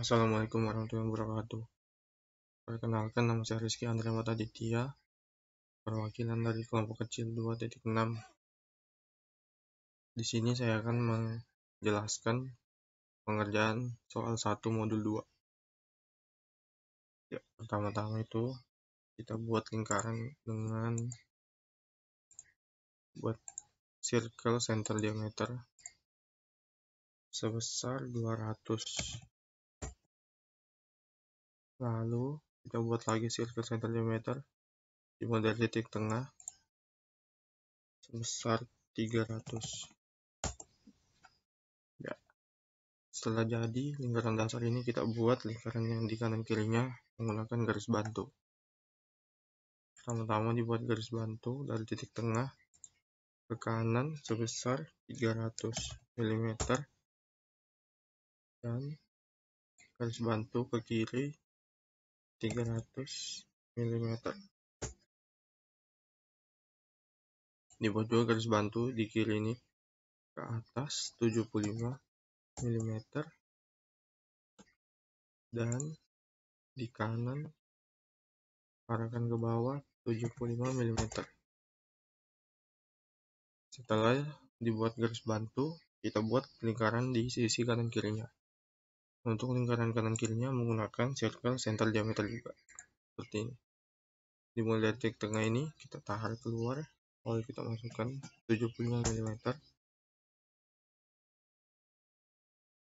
Assalamualaikum warahmatullahi wabarakatuh. Perkenalkan, nama saya Rizky Andre Aditya, perwakilan dari kelompok kecil 2.6. Di sini saya akan menjelaskan pengerjaan soal 1 modul 2. Ya, pertama-tama itu kita buat lingkaran dengan buat circle center diameter sebesar 200. Lalu kita buat lagi circle center diameter dimulai dari titik tengah sebesar 300. Ya. Setelah jadi lingkaran dasar ini, kita buat lingkaran yang di kanan kirinya menggunakan garis bantu. Pertama-tama dibuat garis bantu dari titik tengah ke kanan sebesar 300 mm dan garis bantu ke kiri 300 mm. Dibuat juga garis bantu di kiri ini ke atas 75 mm dan di kanan arahkan ke bawah 75 mm. Setelah dibuat garis bantu, kita buat lingkaran di sisi kanan kirinya. Untuk lingkaran kanan kirinya menggunakan circle center diameter juga, seperti ini. Dimulai dari titik tengah ini, kita tarik keluar, lalu kita masukkan 75 mm.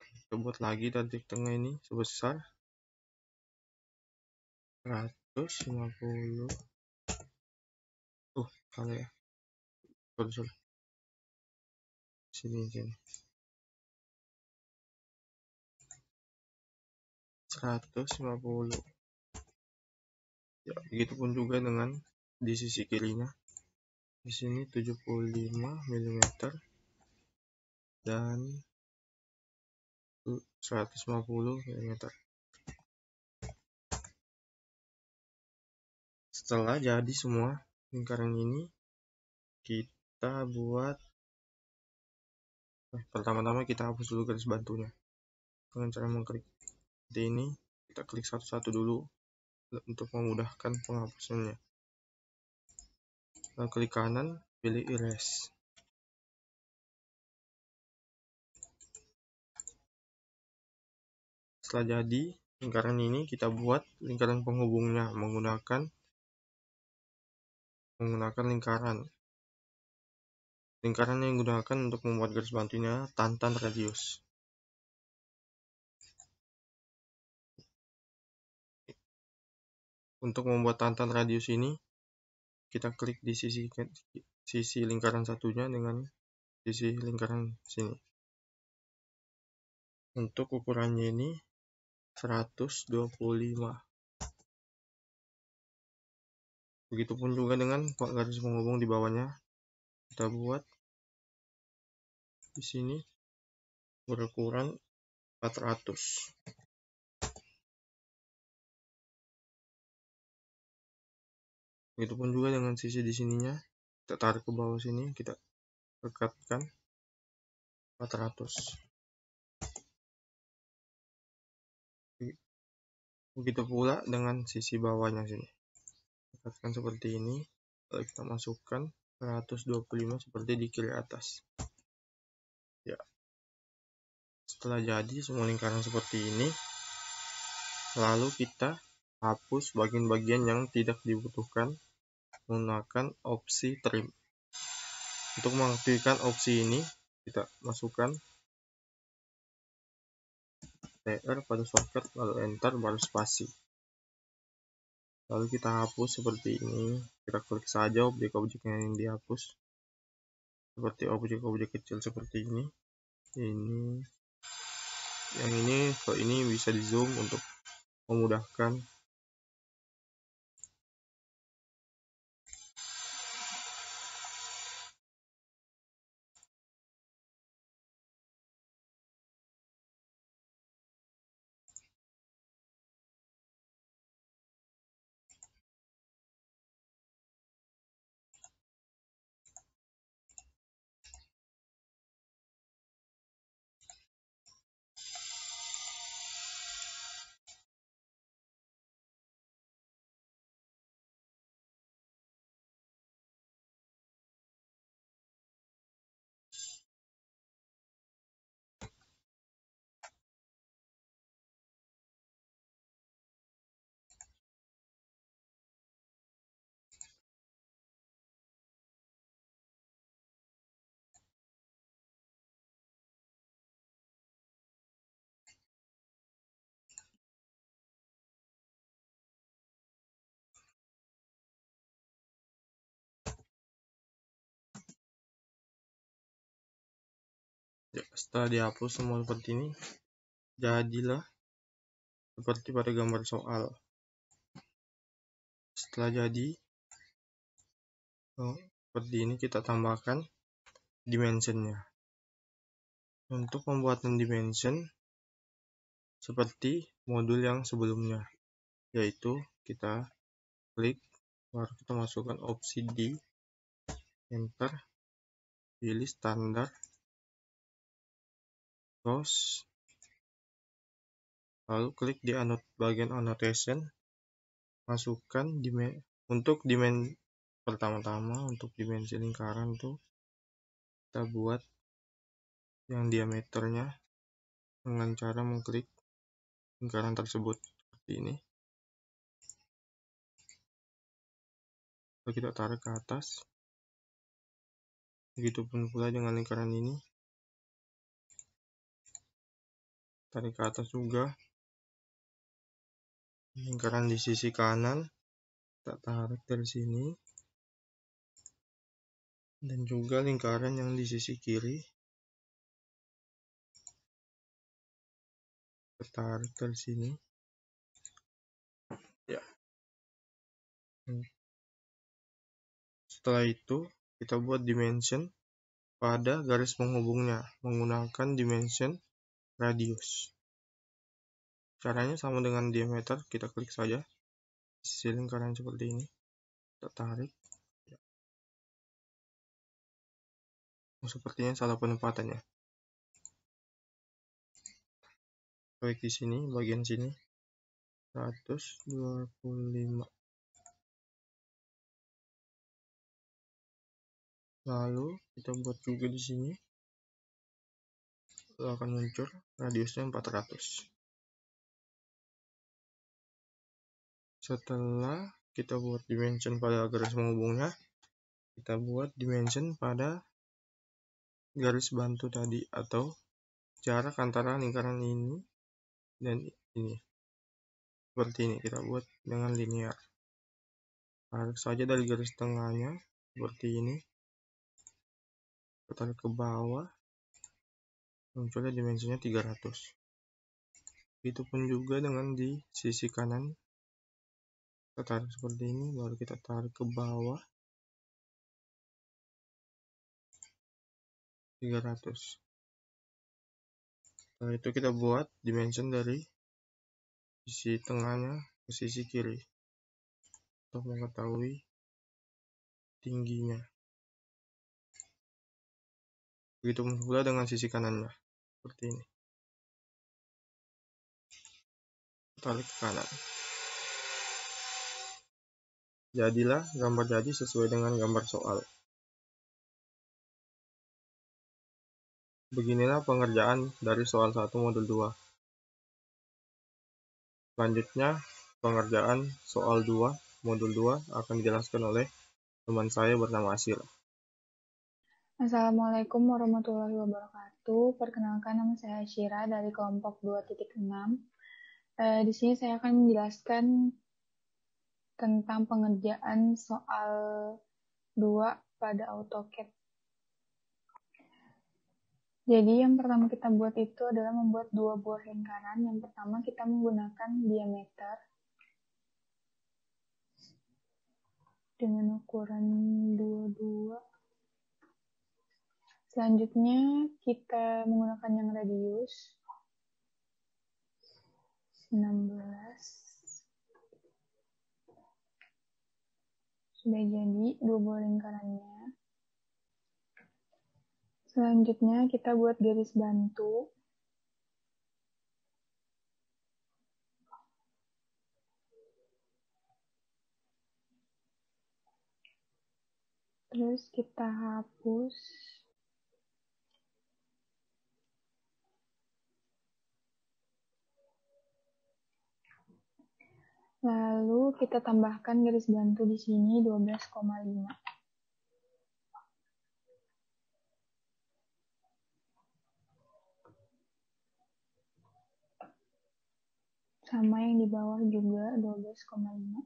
Kita buat lagi dari titik tengah ini sebesar 150. Salah ya. Sorry. Sini. 150. Ya, begitupun juga dengan di sisi kirinya. Di sini 75 mm dan 150 mm. Setelah jadi semua lingkaran ini, kita buat pertama-tama kita hapus dulu garis bantunya dengan cara mengklik seperti ini. Kita klik satu-satu dulu untuk memudahkan penghapusannya. Lalu klik kanan, pilih erase. Setelah jadi lingkaran ini, kita buat lingkaran penghubungnya menggunakan lingkaran yang digunakan untuk membuat garis bantunya tantan radius. Untuk membuat tantan radius ini, kita klik di sisi lingkaran satunya dengan sisi lingkaran sini. Untuk ukurannya ini 125. Begitupun juga dengan garis penghubung di bawahnya. Kita buat di sini berukuran 400. Begitupun juga dengan sisi di sininya. Kita tarik ke bawah sini, kita rekatkan 400. Begitu pula dengan sisi bawahnya sini. Rekatkan seperti ini. Lalu kita masukkan 125 seperti di kiri atas. Ya. Setelah jadi semua lingkaran seperti ini, lalu kita hapus bagian-bagian yang tidak dibutuhkan menggunakan opsi trim. Untuk mengaktifkan opsi ini, kita masukkan TR pada shortcut, lalu enter, baru spasi. Lalu kita hapus seperti ini. Kita klik saja objek-objek yang dihapus, seperti objek-objek kecil seperti ini. Yang ini bisa di zoom untuk memudahkan. Ya, setelah dihapus semua seperti ini, jadilah seperti pada gambar soal. Setelah jadi seperti ini, kita tambahkan dimensionnya. Untuk pembuatan dimension seperti modul yang sebelumnya, yaitu kita klik, baru kita masukkan opsi di enter, pilih standar, close, lalu klik di bagian annotation, masukkan untuk pertama-tama untuk dimensi lingkaran tuh kita buat yang diameternya dengan cara mengklik lingkaran tersebut seperti ini. Lalu kita tarik ke atas. Begitupun pula dengan lingkaran ini. Tarik ke atas juga. Lingkaran di sisi kanan kita tarik dari sini. Dan juga lingkaran yang di sisi kiri kita tarik dari sini. Ya. Setelah itu kita buat dimension pada garis penghubungnya menggunakan dimension radius. Caranya sama dengan diameter, kita klik saja sisi lingkaran seperti ini, kita tarik. Sepertinya salah penempatannya. Klik di sini, bagian sini 125. Lalu kita buat juga di sini. Lalu akan muncul radiusnya 400. Setelah kita buat dimension pada garis penghubungnya, kita buat dimension pada garis bantu tadi atau jarak antara lingkaran ini dan ini. Seperti ini kita buat dengan linear. Tarik saja dari garis tengahnya seperti ini. Kita tarik ke bawah. Munculnya dimensinya 300. Begitupun juga dengan di sisi kanan. Kita tarik seperti ini, baru kita tarik ke bawah 300. Setelah itu kita buat dimension dari sisi tengahnya ke sisi kiri untuk mengetahui tingginya. Begitu pula dengan sisi kanannya seperti ini. Tarik ke kanan. Jadilah gambar jadi sesuai dengan gambar soal. Beginilah pengerjaan dari soal 1 modul 2. Selanjutnya, pengerjaan soal 2 modul 2 akan dijelaskan oleh teman saya bernama Asyir. Assalamualaikum warahmatullahi wabarakatuh. Perkenalkan, nama saya Asyira dari kelompok 2.6. Di sini saya akan menjelaskan tentang pengerjaan soal 2 pada AutoCAD. Jadi yang pertama kita buat itu adalah membuat 2 buah lingkaran. Yang pertama kita menggunakan diameter dengan ukuran 22. Selanjutnya kita menggunakan yang radius 16. Sudah jadi 2 buah lingkarannya. Selanjutnya kita buat garis bantu. Terus kita hapus. Lalu kita tambahkan garis bantu di sini 12,5. Sama yang di bawah juga 12,5.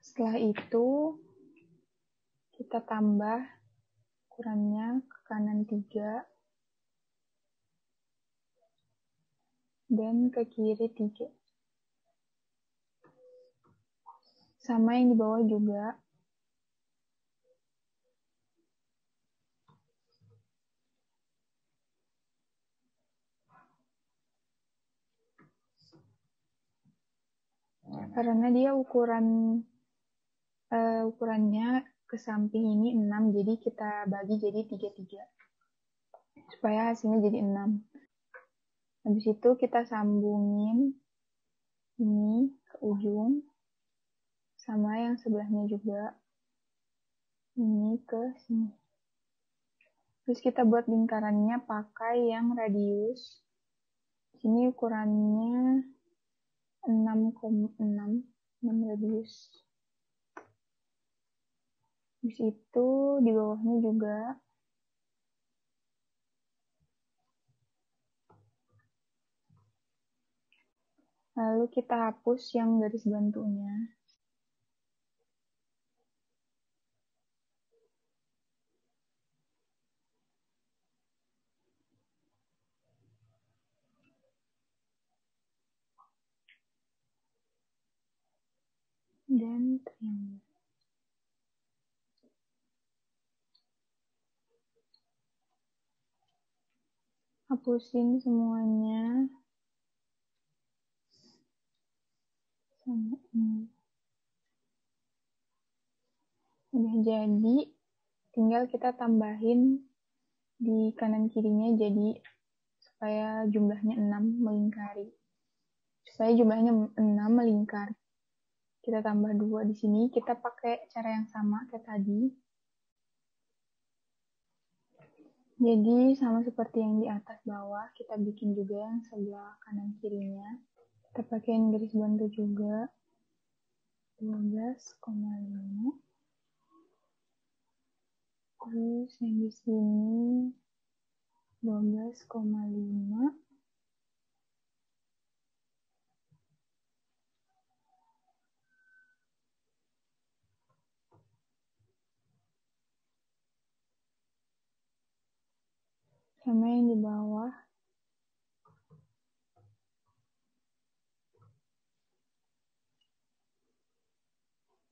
Setelah itu kita tambah ukurannya ke kanan 3 dan ke kiri 3. Sama yang di bawah juga. Karena dia ukurannya ke samping ini 6, jadi kita bagi jadi 3-3. Supaya hasilnya jadi 6. Habis itu kita sambungin ini ke ujung. Sama yang sebelahnya juga. Ini ke sini. Terus kita buat lingkarannya pakai yang radius. Sini ukurannya 6,6 radius. Habis itu di bawahnya juga. Lalu kita hapus yang garis bantunya. Dan triangle. Hapusin semuanya. Sama ini. Udah jadi, tinggal kita tambahin di kanan kirinya jadi supaya jumlahnya 6 melingkari. Supaya jumlahnya 6 melingkar. Kita tambah 2 di sini, kita pakai cara yang sama kayak tadi. Jadi sama seperti yang di atas bawah, kita bikin juga yang sebelah kanan kirinya. Kita pakaiin garis bantu juga. 12,5. Terus yang di sini 12,5. Sama yang di bawah.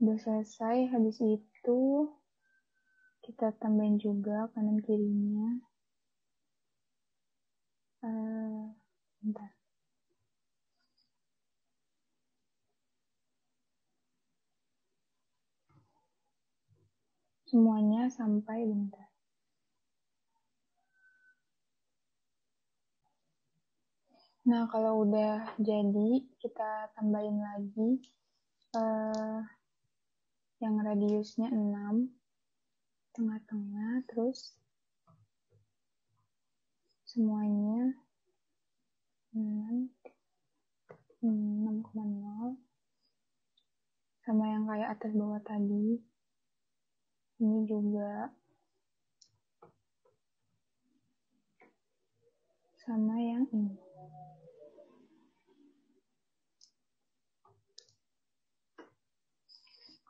Udah selesai, habis itu kita tambahin juga kanan kirinya. Bentar. Semuanya sampai bentar. Nah, kalau udah jadi, kita tambahin lagi yang radiusnya 6, tengah-tengah, terus semuanya 6,0, sama yang kayak atas bawah tadi. Ini juga sama yang ini.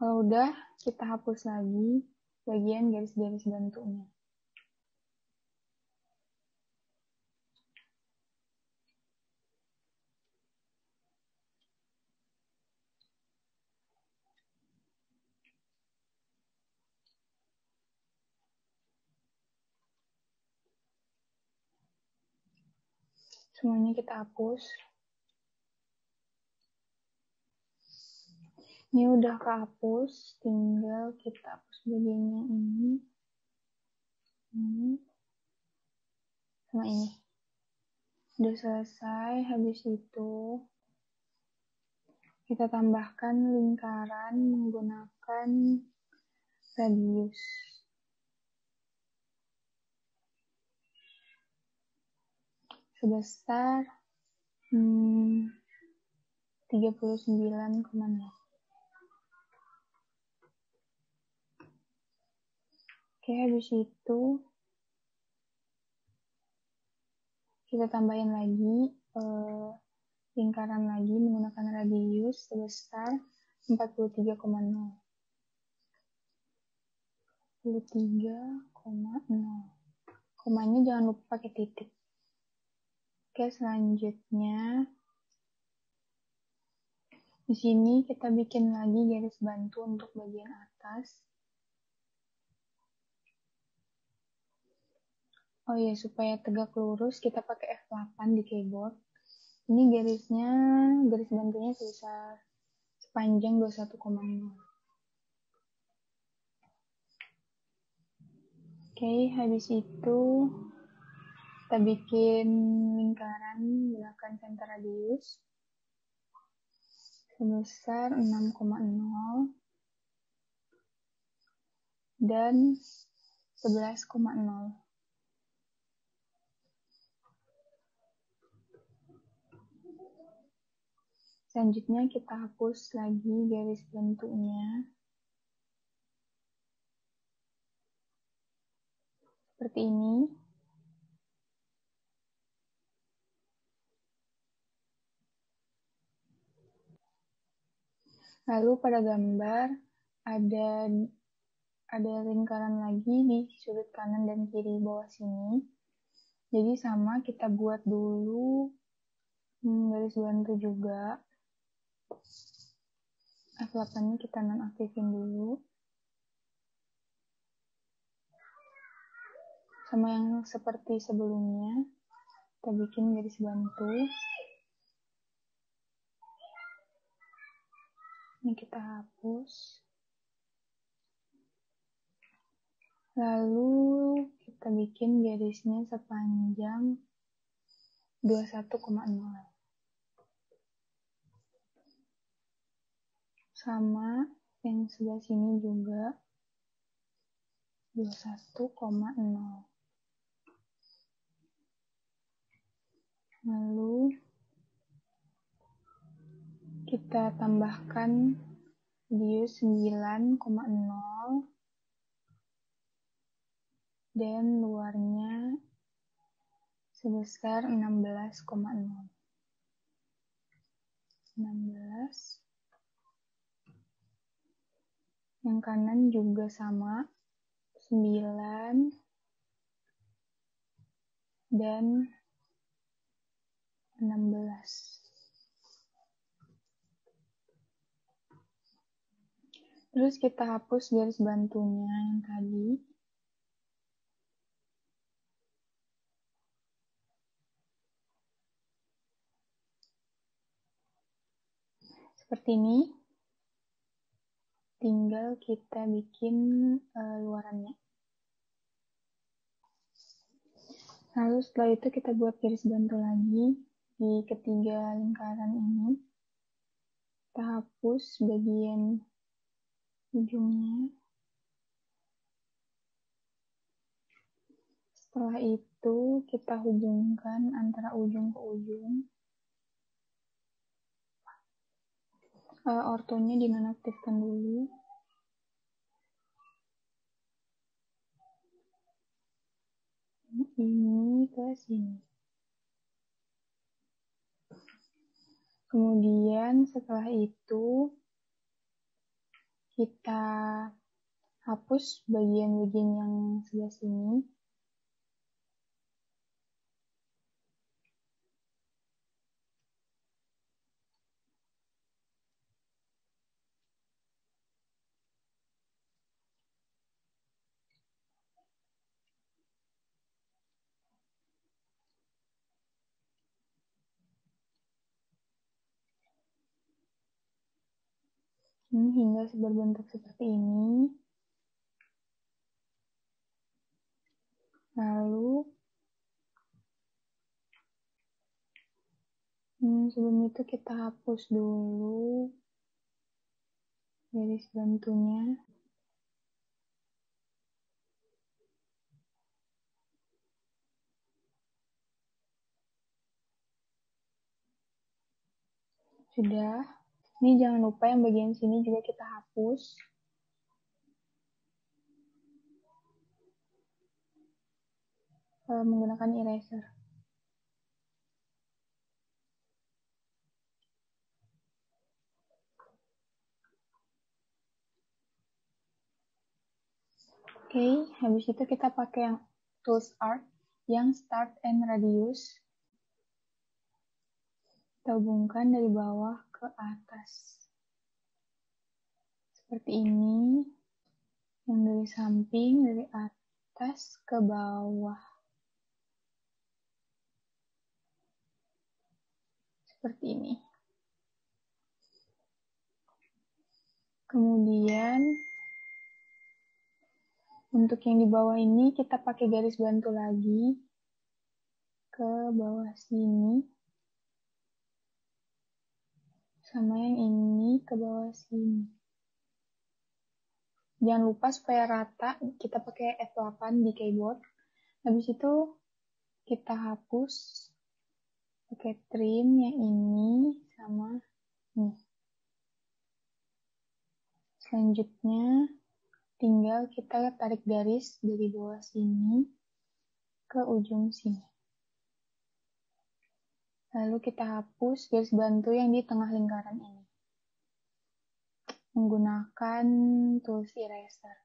Kalau udah, kita hapus lagi bagian garis-garis bantunya. Semuanya kita hapus. Ini udah kehapus, tinggal kita hapus bagian yang ini, sama ini. Udah selesai, habis itu kita tambahkan lingkaran menggunakan radius. Sebesar 39,0. Oke, habis itu kita tambahin lagi lingkaran lagi menggunakan radius sebesar 43,0. 23,0. Komanya jangan lupa pakai titik. Oke, selanjutnya di sini kita bikin lagi garis bantu untuk bagian atas. Oh ya, supaya tegak lurus kita pakai F8 di keyboard. Ini garis bantunya sebesar sepanjang 21,0. Oke, habis itu kita bikin lingkaran menggunakan center radius sebesar 6,0 dan 11,0. Selanjutnya kita hapus lagi garis bentuknya seperti ini. Lalu pada gambar ada lingkaran lagi di sudut kanan dan kiri bawah sini. Jadi sama, kita buat dulu garis bantu juga. F8-nya kita nonaktifin dulu. Sama yang seperti sebelumnya, kita bikin garis bantu. Ini kita hapus. Lalu kita bikin garisnya sepanjang 21,0. Sama yang sebelah sini juga 21,0. Lalu kita tambahkan radius 9,0 dan luarnya sebesar 16,0. 16. Yang kanan juga sama, 9 dan 16. Terus kita hapus garis bantunya yang tadi. Seperti ini. Tinggal kita bikin luarannya. Lalu setelah itu kita buat garis bantu lagi di ketiga lingkaran ini. Kita hapus bagian ujungnya. Setelah itu kita hubungkan antara ujung ke ujung. Ortonya dinonaktifkan dulu. Ini ke sini. Kemudian setelah itu kita hapus bagian-bagian yang sebelah sini. Ini hingga berbentuk seperti ini. Lalu sebelum itu kita hapus dulu garis bantunya. Sudah. Ini jangan lupa yang bagian sini juga kita hapus. Menggunakan eraser. Oke, habis itu kita pakai yang tools art yang start and radius. Kita hubungkan dari bawah ke atas. Seperti ini. Yang dari samping, dari atas ke bawah. Seperti ini. Kemudian, untuk yang di bawah ini kita pakai garis bantu lagi ke bawah sini. Sama yang ini ke bawah sini. Jangan lupa supaya rata, kita pakai F8 di keyboard. Habis itu kita hapus pakai trim yang ini sama ini. Selanjutnya tinggal kita tarik garis dari bawah sini ke ujung sini. Lalu kita hapus garis bantu yang di tengah lingkaran ini menggunakan tools eraser.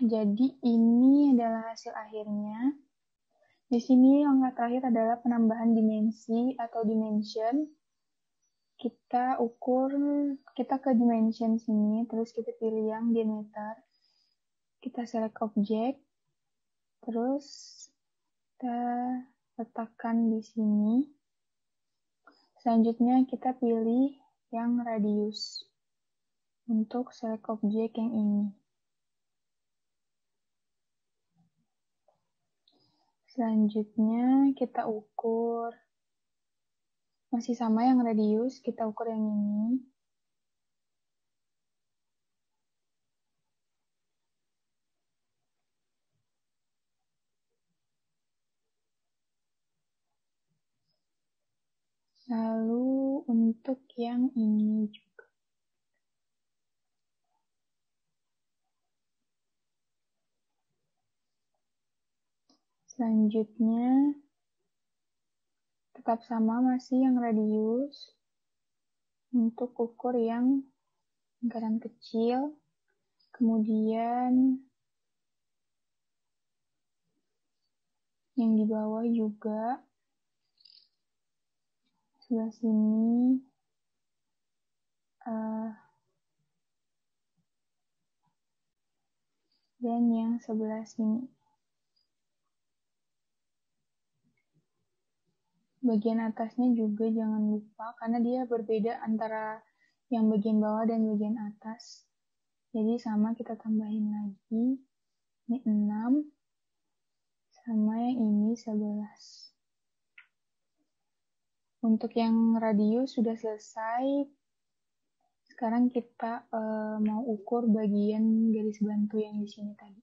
Jadi ini adalah hasil akhirnya. Di sini langkah terakhir adalah penambahan dimensi atau dimension. Kita ke dimension sini, terus kita pilih yang diameter. Kita select object, terus kita letakkan di sini. Selanjutnya kita pilih yang radius untuk select object yang ini. Selanjutnya kita ukur, masih sama yang radius, kita ukur yang ini. Lalu untuk yang ini juga. Selanjutnya, tetap sama masih yang radius. Untuk ukur yang lingkaran kecil. Kemudian, yang di bawah juga. Sebelah sini. Dan yang sebelah sini. Bagian atasnya juga jangan lupa, karena dia berbeda antara yang bagian bawah dan bagian atas. Jadi sama kita tambahin lagi. Ini 6. Sama yang ini 11. Untuk yang radius sudah selesai. Sekarang kita mau ukur bagian garis bantu yang di sini tadi.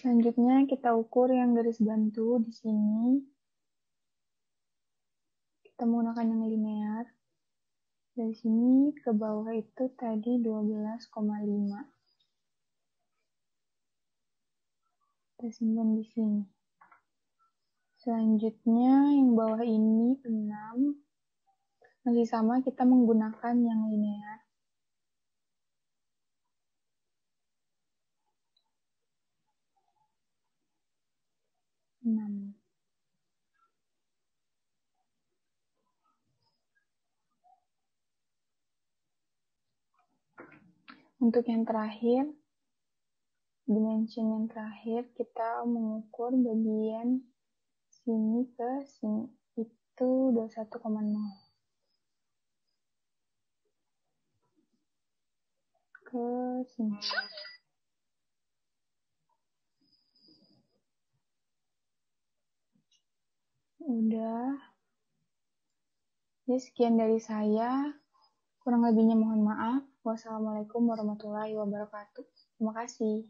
Selanjutnya kita ukur yang garis bantu di sini. Kita menggunakan yang linear. Dari sini ke bawah itu tadi 12,5. Kita simpan di sini. Selanjutnya yang bawah ini 6. Masih sama kita menggunakan yang linear. Untuk yang terakhir, dimension yang terakhir, kita mengukur bagian sini ke sini. Itu 21,0. Ke sini. Udah. Jadi sekian dari saya. Kurang lebihnya mohon maaf. Wassalamualaikum warahmatullahi wabarakatuh. Terima kasih.